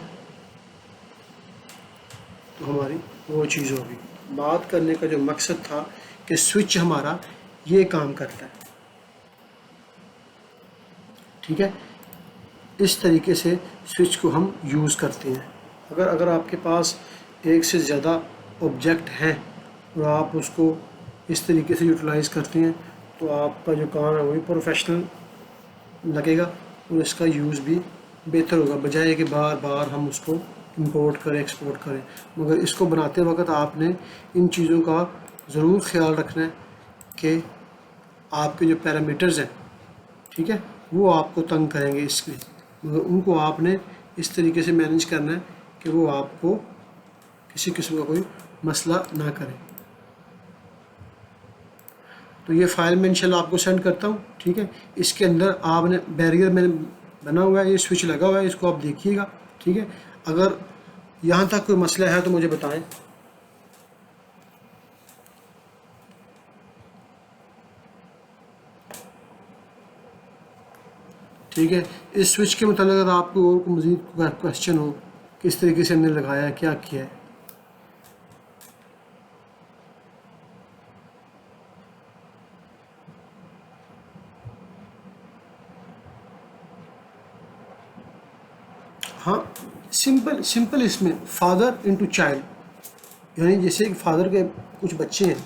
A: तो हमारी वो चीज़ होगी। बात करने का जो मकसद था कि स्विच हमारा ये काम करता है, ठीक है। इस तरीके से स्विच को हम यूज़ करते हैं। अगर आपके पास एक से ज़्यादा ऑब्जेक्ट हैं और आप उसको इस तरीके से यूटिलाइज़ करते हैं तो आपका जो काम है वही प्रोफेशनल लगेगा और इसका यूज़ भी बेहतर होगा, बजाय कि बार बार हम उसको इंपोर्ट करें एक्सपोर्ट करें। मगर इसको बनाते वक्त आपने इन चीज़ों का ज़रूर ख्याल रखना है कि आपके जो पैरामीटर्स हैं, ठीक है, वो आपको तंग करेंगे इसके, मगर उनको आपने इस तरीके से मैनेज करना है कि वो आपको किसी किस्म का कोई मसला ना करे। तो ये फ़ाइल मैं इंशाल्लाह आपको सेंड करता हूँ, ठीक है। इसके अंदर आपने बैरियर मैंने बना हुआ है, ये स्विच लगा हुआ है, इसको आप देखिएगा, ठीक है। अगर यहाँ तक कोई मसला है तो मुझे बताएं। ठीक है, इस स्विच के मतलब अगर आपको और मज़ीद क्वेश्चन हो, किस तरीके से हमने लगाया है, क्या किया है। हाँ, सिंपल इसमें फादर इनटू चाइल्ड, यानी जैसे कि फादर के कुछ बच्चे हैं,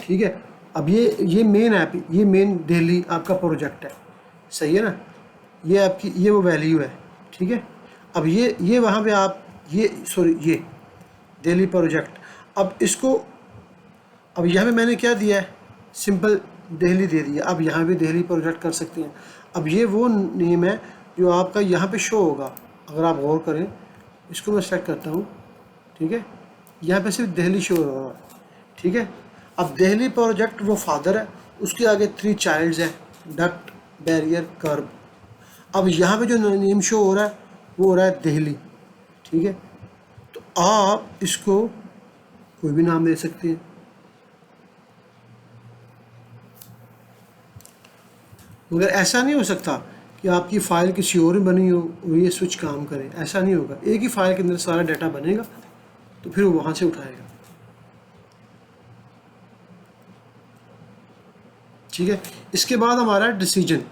A: ठीक है। अब ये मेन ऐप, ये मेन डेली आपका प्रोजेक्ट है, सही है ना। ये आपकी ये वो वैल्यू है, ठीक है। अब ये वहाँ पे आप ये डेली प्रोजेक्ट, अब इसको, अब यहाँ पे मैंने क्या दिया है, सिंपल डेली दे दिया। अब यहाँ पे डेली प्रोजेक्ट कर सकते हैं। अब ये वो नेम है जो आपका यहाँ पे शो होगा, अगर आप गौर करें। इसको मैं सेलेक्ट करता हूँ, ठीक है। यहाँ पे सिर्फ दिल्ली शो हो रहा है, ठीक है। अब दिल्ली प्रोजेक्ट वो फादर है, उसके आगे 3 चाइल्ड्स है, डक्ट, बैरियर, कर्व। अब यहाँ पे जो नेम शो हो रहा है वो हो रहा है दिल्ली, ठीक है। तो आप इसको कोई भी नाम दे सकते हैं, मगर ऐसा नहीं हो सकता कि आपकी फ़ाइल किसी और में बनी हो और ये स्विच काम करे, ऐसा नहीं होगा। एक ही फ़ाइल के अंदर सारा डाटा बनेगा, तो फिर वो वहाँ से उठाएगा, ठीक है। इसके बाद हमारा डिसीजन,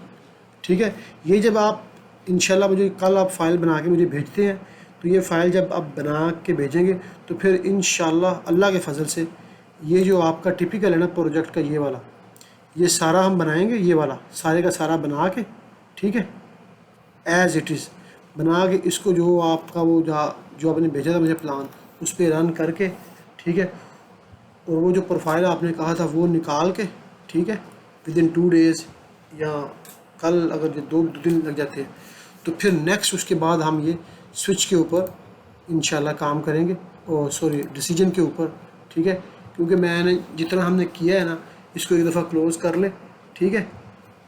A: ठीक है। ये जब आप इंशाल्लाह मुझे कल आप फ़ाइल बना के मुझे भेजते हैं, तो ये फ़ाइल जब आप बना के भेजेंगे तो फिर इंशाल्लाह अल्लाह के फजल से ये जो आपका टिपिकल है ना प्रोजेक्ट का, ये वाला, ये सारा हम बनाएंगे, ये वाला सारे का सारा बना के, ठीक है, एज़ इट इज़ बना के इसको जो आपका वो जो आपने भेजा था मुझे प्लान, उस पर रन करके, ठीक है। और वो जो प्रोफाइल आपने कहा था वो निकाल के, ठीक है, विदिन 2 डेज़ या कल अगर जो 2 दिन लग जाते हैं, तो फिर नेक्स्ट उसके बाद हम ये स्विच के ऊपर इंशाल्लाह काम करेंगे, और सॉरी डिसीजन के ऊपर, ठीक है। क्योंकि मैंने जितना हमने किया है ना, इसको एक दफ़ा क्लोज़ कर ले, ठीक है,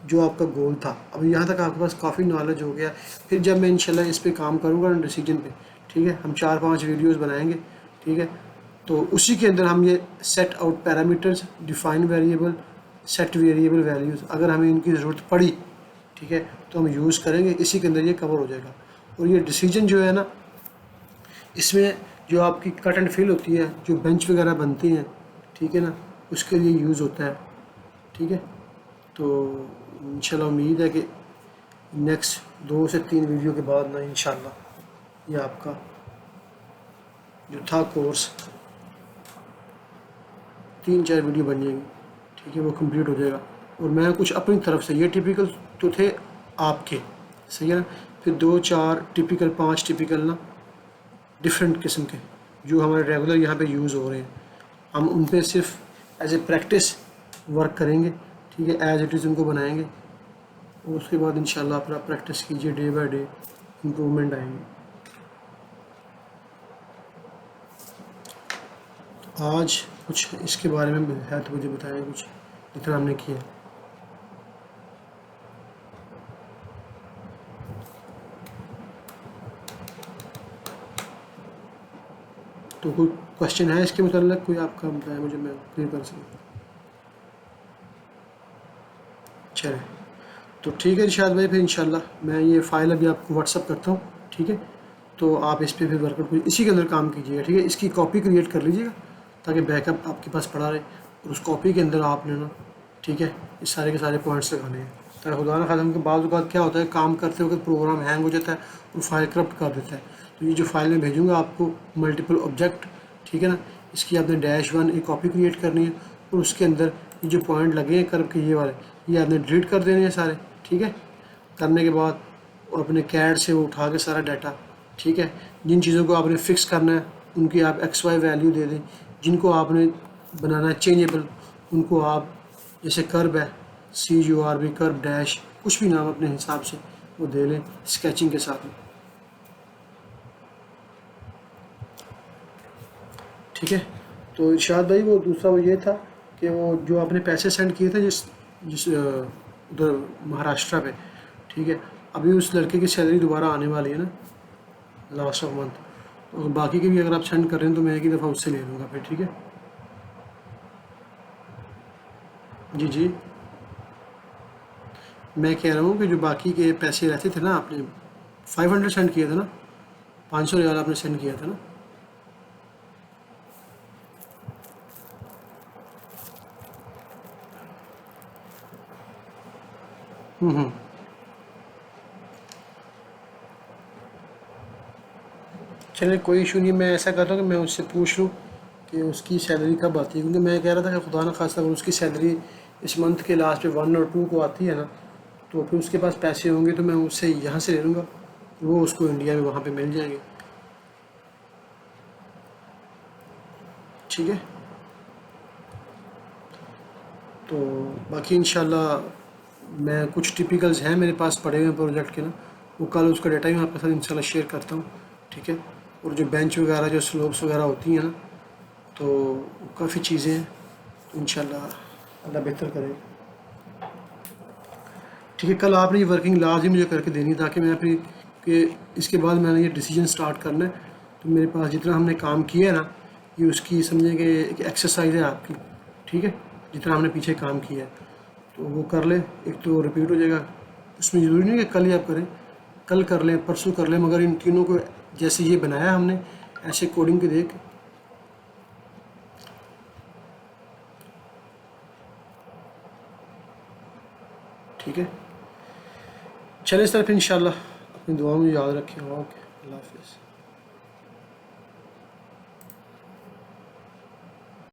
A: जो आपका गोल था। अब यहाँ तक आपके पास काफ़ी नॉलेज हो गया। फिर जब मैं इंशाल्लाह इस पे काम करूँगा ना डिसीजन पे, ठीक है, हम 4-5 वीडियोस बनाएंगे, ठीक है। तो उसी के अंदर हम ये set out parameters, define variable, set variable values, अगर हमें इनकी ज़रूरत पड़ी, ठीक है, तो हम यूज़ करेंगे। इसी के अंदर ये कवर हो जाएगा। और ये डिसीजन जो है ना, इसमें जो आपकी कट एंड फिल होती है, जो बेंच वगैरह बनती हैं, ठीक है ना, उसके लिए यूज़ होता है, ठीक है। तो इंशाल्लाह उम्मीद है कि नेक्स्ट 2 से 3 वीडियो के बाद ना इंशाल्लाह ये आपका जो था कोर्स 3-4 वीडियो बन जाएंगी, ठीक है, वो कंप्लीट हो जाएगा। और मैं कुछ अपनी तरफ से, ये टिपिकल तो थे आपके, सही है ना, फिर 2-4 टिपिकल, 5 टिपिकल ना डिफरेंट किस्म के जो हमारे रेगुलर यहाँ पे यूज़ हो रहे हैं, हम उन पर सिर्फ एज ए प्रैक्टिस वर्क करेंगे, ठीक है, एज इट इज़ उनको बनाएंगे। और उसके बाद इंशाल्लाह अपना प्रैक्टिस कीजिए, डे बाय डे इम्प्रूवमेंट आएंगे। आज कुछ इसके बारे में है तो मुझे बताएं कुछ, जितना हमने किया। तो कोई क्वेश्चन है इसके मतलब, कोई आपका बताएं मुझे, मैं क्लियर कर सकूँ। चले, तो ठीक है इरशाद भाई, फिर इंशाल्लाह मैं ये फ़ाइल अभी आपको व्हाट्सअप करता हूँ, ठीक है। तो आप इस पर फिर वर्कआउट इसी के अंदर काम कीजिएगा, ठीक है। इसकी कॉपी क्रिएट कर लीजिएगा ताकि बैकअप आपके पास पड़ा रहे, और उस कॉपी के अंदर आपने ना, ठीक है, इस सारे के सारे पॉइंट्स लगाने हैं, ताकि खुदा न खास्ता के बाद क्या होता है, काम करते वक्त प्रोग्राम हैंग हो जाता है और फाइल करप्ट कर देता है। तो ये जो फाइल मैं भेजूँगा आपको, मल्टीपल ऑब्जेक्ट, ठीक है ना, इसकी आपने -1 एक कॉपी क्रिएट करनी है, और उसके अंदर ये जो पॉइंट लगे हैं कर्व के, ये वाले, ये आपने डिलीट कर देने हैं सारे, ठीक है। करने के बाद अपने कैड से वो उठा के सारा डाटा, ठीक है, जिन चीज़ों को आपने फ़िक्स करना है उनकी आप XY वैल्यू दे दें, जिनको आपने बनाना है चेंजेबल, उनको आप जैसे कर्व है CURV कर्व डैश कुछ भी नाम अपने हिसाब से वो दे लें स्केचिंग के साथ में। ठीक है। तो इरशाद भाई वो दूसरा वो ये था कि वो जो आपने पैसे सेंड किए थे जिस जिस उधर महाराष्ट्र पे, ठीक है, अभी उस लड़के की सैलरी दोबारा आने वाली है ना लास्ट ऑफ मंथ, और बाकी के भी अगर आप सेंड कर रहे हैं तो मैं एक ही दफ़ा उससे ले लूँगा फिर। ठीक है जी जी। मैं कह रहा हूँ कि जो बाकी के पैसे रहते थे ना, आपने 500 सेंड किया था ना, 500 रियाल आपने सेंड किया था ना। हम्म। चलिए कोई इशू नहीं, मैं ऐसा कर रहा हूँ कि मैं उससे पूछ लूँ कि उसकी सैलरी कब आती है, क्योंकि मैं कह रहा था कि खुदा न खास्ता अगर उसकी सैलरी इस मंथ के लास्ट पे 1 और 2 को आती है ना, तो फिर उसके पास पैसे होंगे तो मैं उससे यहाँ से ले लूँगा, वो उसको इंडिया में वहाँ पे मिल जाएंगे। ठीक है। तो बाकी इंशाल्लाह मैं कुछ टिपिकल्स हैं मेरे पास पड़े हुए प्रोजेक्ट के ना, वो कल उसका डाटा ही मैं आपके साथ इंशाल्लाह शेयर करता हूँ। ठीक है। और जो बेंच वगैरह जो स्लोप्स वगैरह होती हैं ना, तो काफ़ी चीज़ें हैं, तो इंशाल्लाह अल्लाह बेहतर करे। ठीक है, कल आपने ये वर्किंग लाज ही मुझे करके देनी, ताकि मैं अपनी कि इसके बाद मैंने ये डिसीजन स्टार्ट करना है, तो मेरे पास जितना हमने काम किया है ना, ये उसकी समझें कि एक एक्सरसाइज है आपकी। ठीक है, जितना हमने पीछे काम किया है तो वो कर लें, एक तो रिपीट हो जाएगा। उसमें ज़रूरी नहीं है कि कल ही आप करें, कल कर लें परसों कर लें, मगर इन तीनों को जैसे ये बनाया हमने ऐसे कोडिंग के देख। ठीक है, चलें सर, फिर इंशाल्लाह अपनी दुआओं में याद रखें। ओके, अल्लाह हाफिज़।